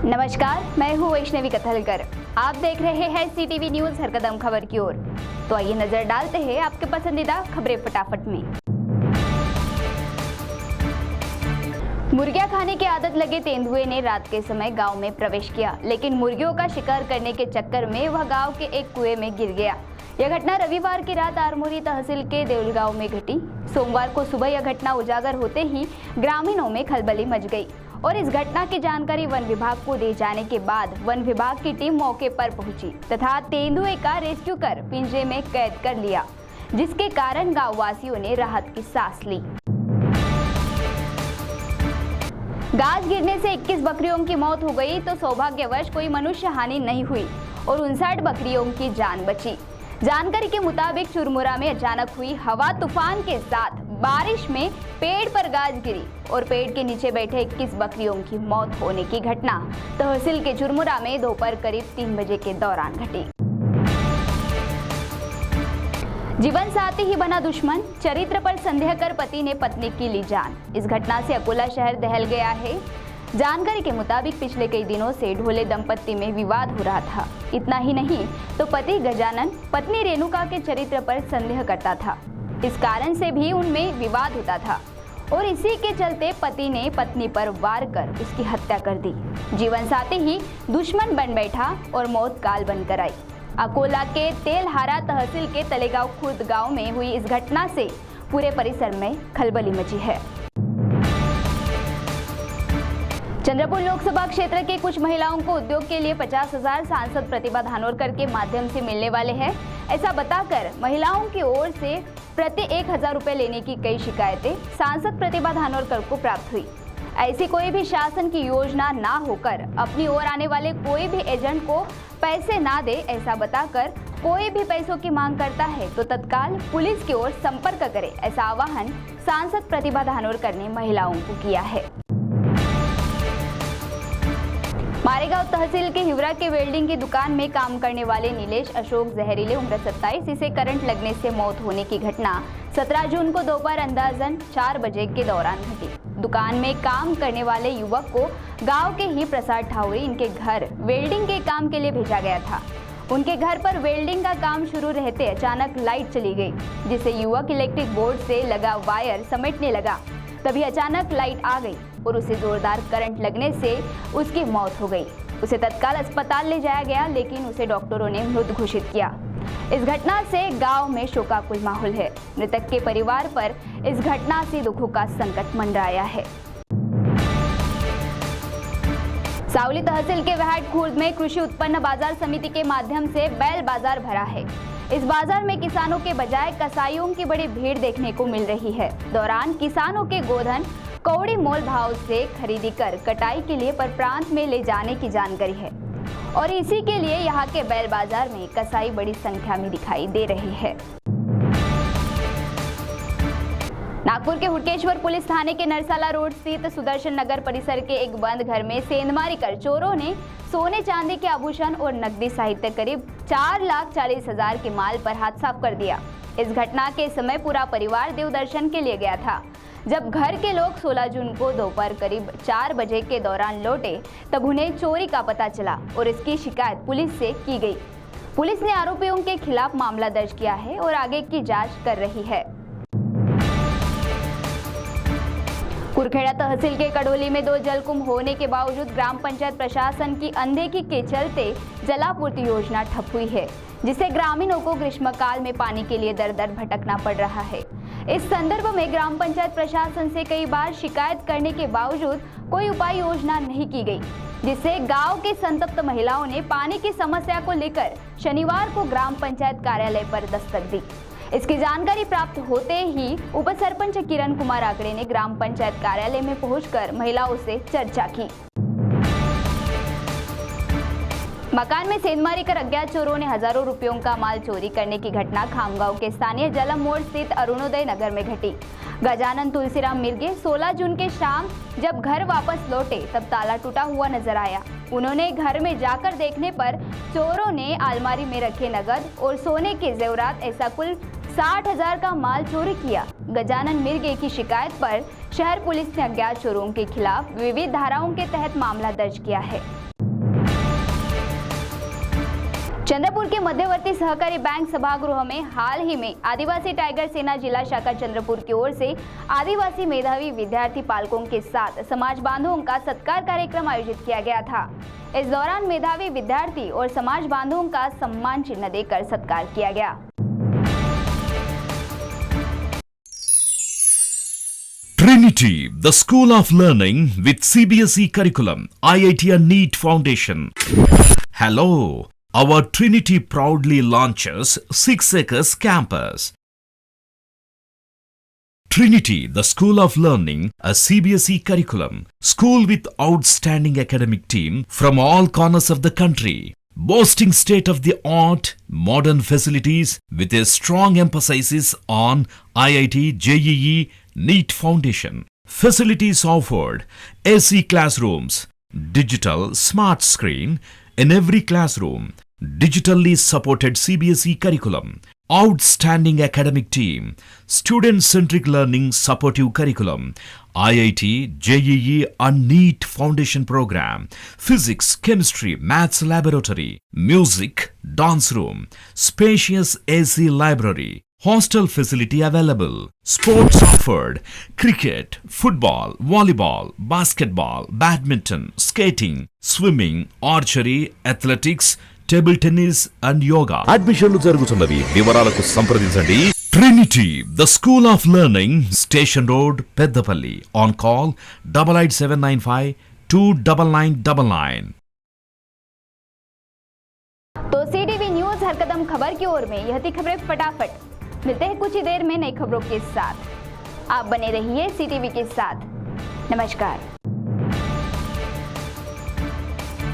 नमस्कार, मैं हूँ वैष्णवी कथलकर। आप देख रहे हैं सीटीवी न्यूज हर कदम खबर की ओर। तो आइए नजर डालते हैं आपके पसंदीदा खबरें फटाफट में। मुर्गियां खाने की आदत लगे तेंदुए ने रात के समय गांव में प्रवेश किया, लेकिन मुर्गियों का शिकार करने के चक्कर में वह गांव के एक कुएं में गिर गया। यह घटना रविवार की रात आरमोरी तहसील के देउलगांव में घटी। सोमवार को सुबह यह घटना उजागर होते ही ग्रामीणों में खलबली मच गई और इस घटना की जानकारी वन विभाग को दे जाने के बाद वन विभाग की टीम मौके पर पहुंची तथा तेंदुए का रेस्क्यू कर पिंजरे में कैद कर लिया, जिसके कारण गांव वासियों ने राहत की सांस ली। गाज गिरने से 21 बकरियों की मौत हो गई तो सौभाग्यवश कोई मनुष्य हानि नहीं हुई और 59 बकरियों की जान बची। जानकारी के मुताबिक चुरमुरा में अचानक हुई हवा तूफान के साथ बारिश में पेड़ पर गाज गिरी और पेड़ के नीचे बैठे 21 बकरियों की मौत होने की घटना तहसील के चुरमुरा में दोपहर करीब 3 बजे के दौरान घटी। जीवन साथी ही बना दुश्मन, चरित्र पर संदेह कर पति ने पत्नी की ली जान। इस घटना से अकोला शहर दहल गया है। जानकारी के मुताबिक पिछले कई दिनों से ढोले दंपत्ति में विवाद हो रहा था। इतना ही नहीं तो पति गजानन पत्नी रेणुका के चरित्र पर संदेह करता था। इस कारण से भी उनमें विवाद होता था और इसी के चलते पति ने पत्नी पर वार कर उसकी हत्या कर दी। जीवन साथी ही दुश्मन बन बैठा और मौत काल बनकर आई। अकोला के तेलहारा तहसील के तलेगांव खुर्द गांव में हुई इस घटना से पूरे परिसर में खलबली मची है। चंद्रपुर लोकसभा क्षेत्र के कुछ महिलाओं को उद्योग के लिए 50,000 सांसद प्रतिभा धानोरकर के माध्यम से मिलने वाले हैं। ऐसा बताकर महिलाओं की ओर से प्रति 1,000 रुपए लेने की कई शिकायतें सांसद प्रतिभा धानोरकर को प्राप्त हुई। ऐसी कोई भी शासन की योजना ना होकर अपनी ओर आने वाले कोई भी एजेंट को पैसे ना दे, ऐसा बताकर कोई भी पैसों की मांग करता है तो तत्काल पुलिस की ओर संपर्क करे, ऐसा आह्वान सांसद प्रतिभा धानोरकर ने महिलाओं को किया है। मारेगांव तहसील के हिवरा के वेल्डिंग की दुकान में काम करने वाले नीलेश अशोक जहरीले उम्र 27 इसे करंट लगने से मौत होने की घटना 17 जून को दोपहर अंदाजन 4 बजे के दौरान घटी। दुकान में काम करने वाले युवक को गांव के ही प्रसाद ठाउरी इनके घर वेल्डिंग के काम के लिए भेजा गया था। उनके घर पर वेल्डिंग का काम शुरू रहते अचानक लाइट चली गई, जिसे युवक इलेक्ट्रिक बोर्ड से लगा वायर समेटने लगा। तभी अचानक लाइट आ गई और उसे जोरदार करंट लगने से उसकी मौत हो गई। उसे तत्काल अस्पताल ले जाया गया, लेकिन उसे डॉक्टरों ने मृत घोषित किया। इस घटना से गांव में शोकाकुल माहौल है। मृतक के परिवार पर इस घटना से दुखों का संकट मंडराया है। सावली तहसील के वहाट खुर्द में कृषि उत्पन्न बाजार समिति के माध्यम से बैल बाजार भरा है। इस बाजार में किसानों के बजाय कसाईयों की बड़ी भीड़ देखने को मिल रही है। दौरान किसानों के गोधन कौड़ी मोल भाव से खरीदी कर कटाई के लिए पर प्रांत में ले जाने की जानकारी है और इसी के लिए यहाँ के बैल बाजार में कसाई बड़ी संख्या में दिखाई दे रहे हैं। नागपुर के हुडकेश्वर पुलिस थाने के नरसाला रोड स्थित सुदर्शन नगर परिसर के एक बंद घर में सेंधमारी कर चोरों ने सोने चांदी के आभूषण और नकदी साहित्य करीब 4,40,000 के माल पर हाथ साफ कर दिया। इस घटना के समय पूरा परिवार देव दर्शन के लिए गया था। जब घर के लोग 16 जून को दोपहर करीब 4 बजे के दौरान लौटे तब उन्हें चोरी का पता चला और इसकी शिकायत पुलिस से की गई। पुलिस ने आरोपियों के खिलाफ मामला दर्ज किया है और आगे की जांच कर रही है। कुरखेड़ा तहसील के कड़ोली में 2 जलकुंभ होने के बावजूद ग्राम पंचायत प्रशासन की अनदेखी के चलते जलापूर्ति योजना ठप हुई है, जिससे ग्रामीणों को ग्रीष्मकाल में पानी के लिए दर दर भटकना पड़ रहा है। इस संदर्भ में ग्राम पंचायत प्रशासन से कई बार शिकायत करने के बावजूद कोई उपाय योजना नहीं की गई, जिससे गांव के संतप्त महिलाओं ने पानी की समस्या को लेकर शनिवार को ग्राम पंचायत कार्यालय पर दस्तक दी। इसकी जानकारी प्राप्त होते ही उप सरपंच किरण कुमार आकड़े ने ग्राम पंचायत कार्यालय में पहुंचकर महिलाओं से चर्चा की। मकान में सेंधमारी कर अज्ञात चोरों ने हजारों रुपयों का माल चोरी करने की घटना खामगांव के स्थानीय जलम मोड़ स्थित अरुणोदय नगर में घटी। गजानन तुलसीराम मिर्गे 16 जून के शाम जब घर वापस लौटे तब ताला टूटा हुआ नजर आया। उन्होंने घर में जाकर देखने पर चोरों ने अलमारी में रखे नगद और सोने के जेवरात ऐसा कुल 60,000 का माल चोरी किया। गजानन मिर्गे की शिकायत पर शहर पुलिस ने अज्ञात चोरों के खिलाफ विविध धाराओं के तहत मामला दर्ज किया है। चंद्रपुर के मध्यवर्ती सहकारी बैंक सभागृह में हाल ही में आदिवासी टाइगर सेना जिला शाखा चंद्रपुर की ओर से आदिवासी मेधावी विद्यार्थी पालकों के साथ समाज बांधवों का सत्कार कार्यक्रम आयोजित किया गया था। इस दौरान मेधावी विद्यार्थी और समाज बांधवों का सम्मान चिन्ह देकर सत्कार किया गया। Trinity, the School of Learning with CBSE curriculum, IIT and NEET Foundation. Hello, our Trinity proudly launches 6 Acres Campus. Trinity, the School of Learning, a CBSE curriculum, school with outstanding academic team from all corners of the country. Boasting state-of-the-art modern facilities with a strong emphasis on IIT, JEE, NEET Foundation. Facilities offered: AC classrooms, digital smart screen in every classroom, digitally supported CBSE curriculum, outstanding academic team, student-centric learning supportive curriculum, IIT, JEE and NEET Foundation program, physics, chemistry, maths laboratory, music, dance room, spacious AC library, hostel facility available, sports offered, cricket, football, volleyball, basketball, badminton, skating, swimming, archery, athletics, table tennis and yoga అడ్మిషన్లు జరుగుతున్నవి. వివరాలకు సంప్రదించండి. Trinity the school of learning, station road, Peddapalli. On call 8879529999. तो CTV news हर कदम खबर की ओर में यह थी खबरें फटाफट। मिलते हैं कुछ ही देर में नई खबरों के साथ। आप बने रहिए सीटीवी के साथ। नमस्कार।